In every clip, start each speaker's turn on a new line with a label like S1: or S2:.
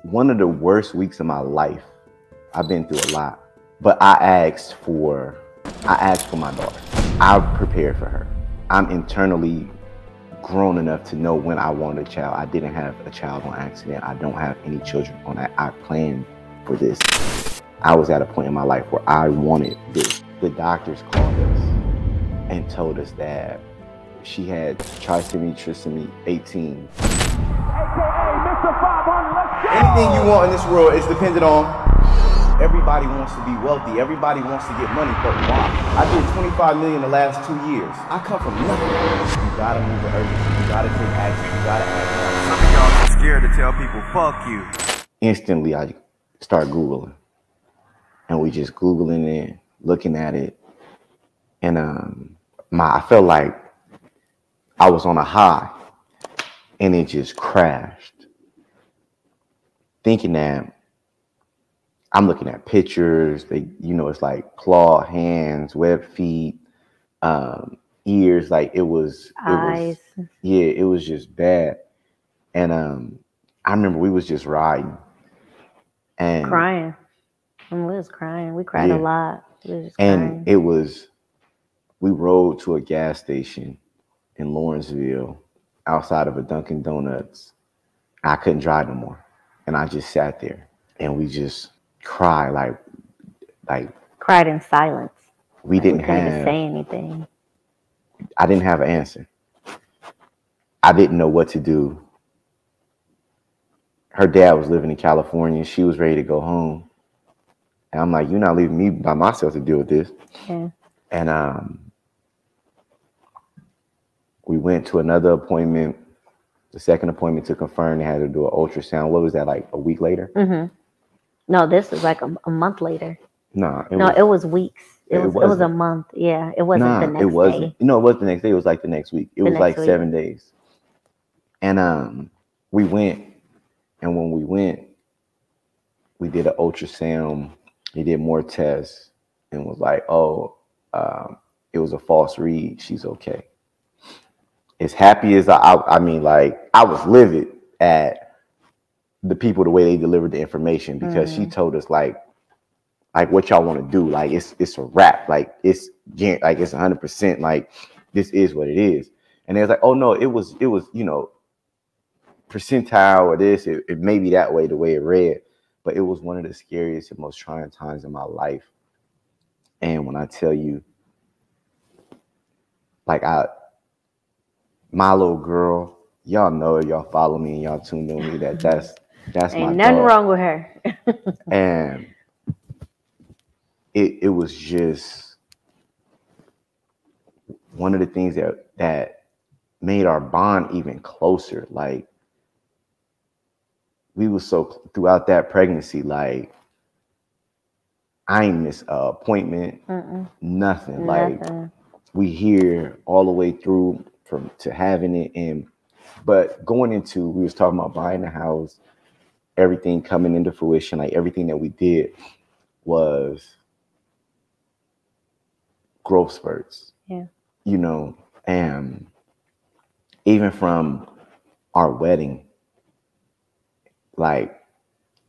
S1: one of the worst weeks of my life. I've been through a lot, but I asked for my daughter. I prepared for her. I'm internally grown enough to know when I wanted a child. I didn't have a child on accident. I don't have any children on that. I planned for this. I was at a point in my life where I wanted this. The doctors called us and told us that she had trisomy 18. Anything you want in this world is dependent on. Everybody wants to be wealthy. Everybody wants to get money, but why? I did 25 million the last 2 years. I come from nothing. You gotta move with urgency. You gotta take action. You gotta act.
S2: Some of y'all are scared to tell people, fuck you.
S1: Instantly, I start Googling. And we just Googling it, looking at it. And I felt like I was on a high and it just crashed. Thinking that I'm looking at pictures, it's like claw hands, web feet, ears, like it was
S3: eyes.
S1: It was just bad. And I remember we was just riding and
S3: crying. And we was crying. We cried a lot. We was just
S1: and
S3: crying.
S1: We rode to a gas station in Lawrenceville outside of a Dunkin' Donuts. I couldn't drive no more. And I just sat there and we just cried like
S3: cried in silence.
S1: We couldn't
S3: even say anything.
S1: I didn't have an answer. I didn't know what to do. Her dad was living in California. She was ready to go home. And I'm like, you're not leaving me by myself to deal with this.
S3: Yeah.
S1: And we went to another appointment. The second appointment to confirm they had to do an ultrasound. What was that, like a week later?
S3: Mm-hmm. No, this was like a month later.
S1: No,
S3: it was weeks. It was a month. Yeah, it wasn't the next day.
S1: It wasn't. No, it wasn't the next day. It was like the next week. It was like 7 days. And we went, and when we went, we did an ultrasound. He did more tests and was like, it was a false read. She's okay. As happy as I was livid at the people, the way they delivered the information, because she told us like what y'all want to do. Like it's a wrap. Like it's 100%. Like this is what it is. And they was like, oh no, it was percentile or this. It may be that way, the way it read, but it was one of the scariest and most trying times in my life. And when I tell you, my little girl, y'all know it, y'all follow me, and y'all tuned in with me. That's
S3: ain't
S1: my
S3: nothing
S1: dog.
S3: wrong with her.
S1: And it was just one of the things that made our bond even closer. Like we was so throughout that pregnancy, like I ain't miss an appointment, nothing. Like we here all the way through to having it. But going into, we was talking about buying a house, everything coming into fruition, like everything that we did was growth spurts.
S3: Yeah.
S1: And even from our wedding, like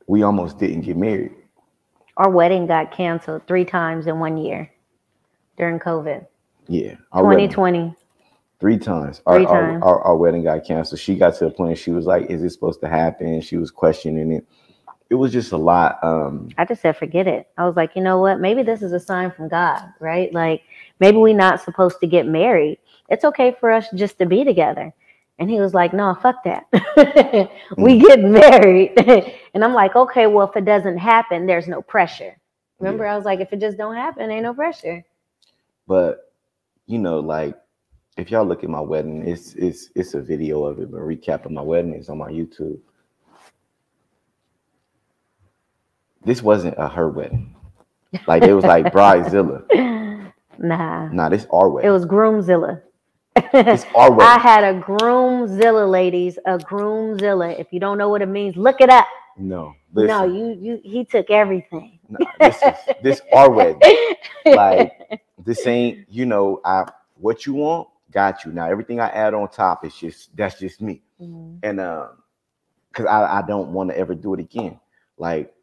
S1: we almost didn't get married.
S3: Our wedding got canceled 3 times in 1 year during COVID.
S1: Yeah.
S3: 2020.
S1: Wedding, 3 times.
S3: Three times.
S1: Our wedding got canceled. She got to a point she was like, is this supposed to happen? She was questioning it. It was just a lot.
S3: I just said, forget it. I was like, you know what? Maybe this is a sign from God, right? Like maybe we're not supposed to get married. It's okay for us just to be together. And he was like, no, fuck that. We get married. And I'm like, okay, well, if it doesn't happen, there's no pressure. Remember, I was like, if it just don't happen, ain't no pressure.
S1: But, like, if y'all look at my wedding, it's a video of it, but a recap of my wedding is on my YouTube. This wasn't her wedding. Like, it was like Bridezilla. Nah, this our wedding.
S3: It was Groomzilla.
S1: It's our wedding.
S3: I had a Groomzilla, ladies. A Groomzilla. If you don't know what it means, look it up.
S1: No.
S3: Listen. No, he took everything.
S1: Nah, this our wedding. Like, this ain't, what you want, got you. Now everything I add on top is that's just me. And because I don't want to ever do it again. Like,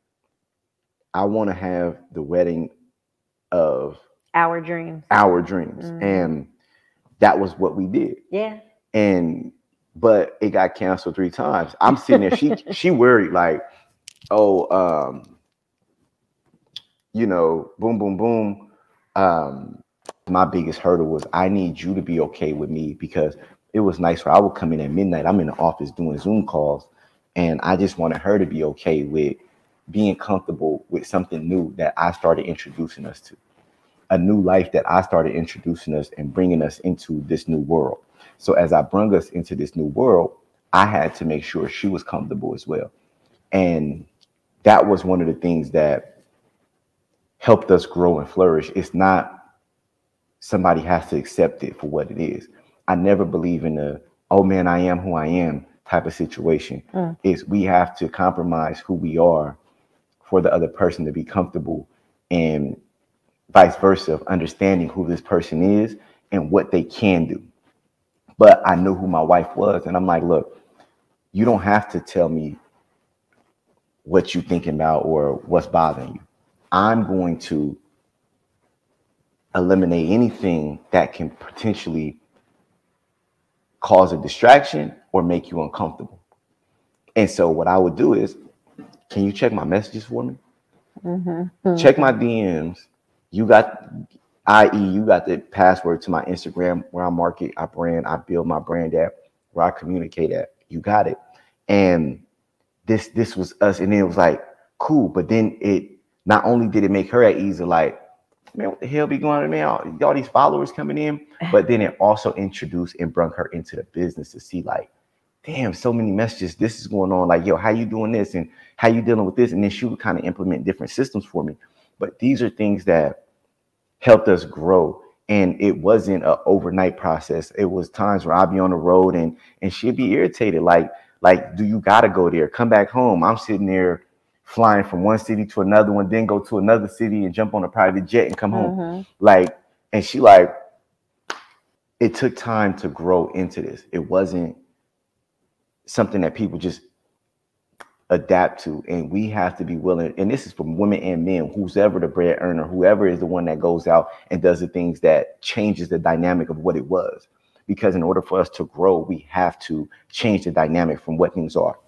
S1: I want to have the wedding of
S3: our dreams.
S1: And that was what we did.
S3: Yeah.
S1: But it got canceled 3 times. I'm sitting there, she worried, like, oh, you know, boom, boom, boom. My biggest hurdle was I need you to be okay with me, because it was nice where I would come in at midnight. I'm in the office doing Zoom calls, and I just wanted her to be okay with being comfortable with something new that I started introducing us to, a new life that I started introducing us and bringing us into this new world. So as I brung us into this new world, I had to make sure she was comfortable as well. And that was one of the things that helped us grow and flourish. It's not somebody has to accept it for what it is. I never believe in the, oh man, I am who I am type of situation. Is we have to compromise who we are for the other person to be comfortable, and vice versa, of understanding who this person is and what they can do. But I knew who my wife was, and I'm like, look, you don't have to tell me what you're thinking about or what's bothering you. I'm going to eliminate anything that can potentially cause a distraction or make you uncomfortable. And so what I would do is, can you check my messages for me? Check my DMs. You got, i.e., you got the password to my Instagram where I market, I brand, I build my brand at, where I communicate at. You got it. And this was us. And then it was like, cool. But then it, not only did it make her at ease of like, man, what the hell be going on, man? All these followers coming in. But then it also introduced and brought her into the business to see like, damn, so many messages. This is going on. Like, yo, how you doing this? And how you dealing with this? And then she would kind of implement different systems for me. But these are things that helped us grow. And it wasn't an overnight process. It was times where I'd be on the road and she'd be irritated. Like, do you got to go there? Come back home. I'm sitting there flying from one city to another one, then go to another city and jump on a private jet and come home. Like, and she like, it took time to grow into this. It wasn't something that people just adapt to, and we have to be willing. And this is for women and men, who's ever the bread earner, whoever is the one that goes out and does the things that changes the dynamic of what it was. Because in order for us to grow, we have to change the dynamic from what things are.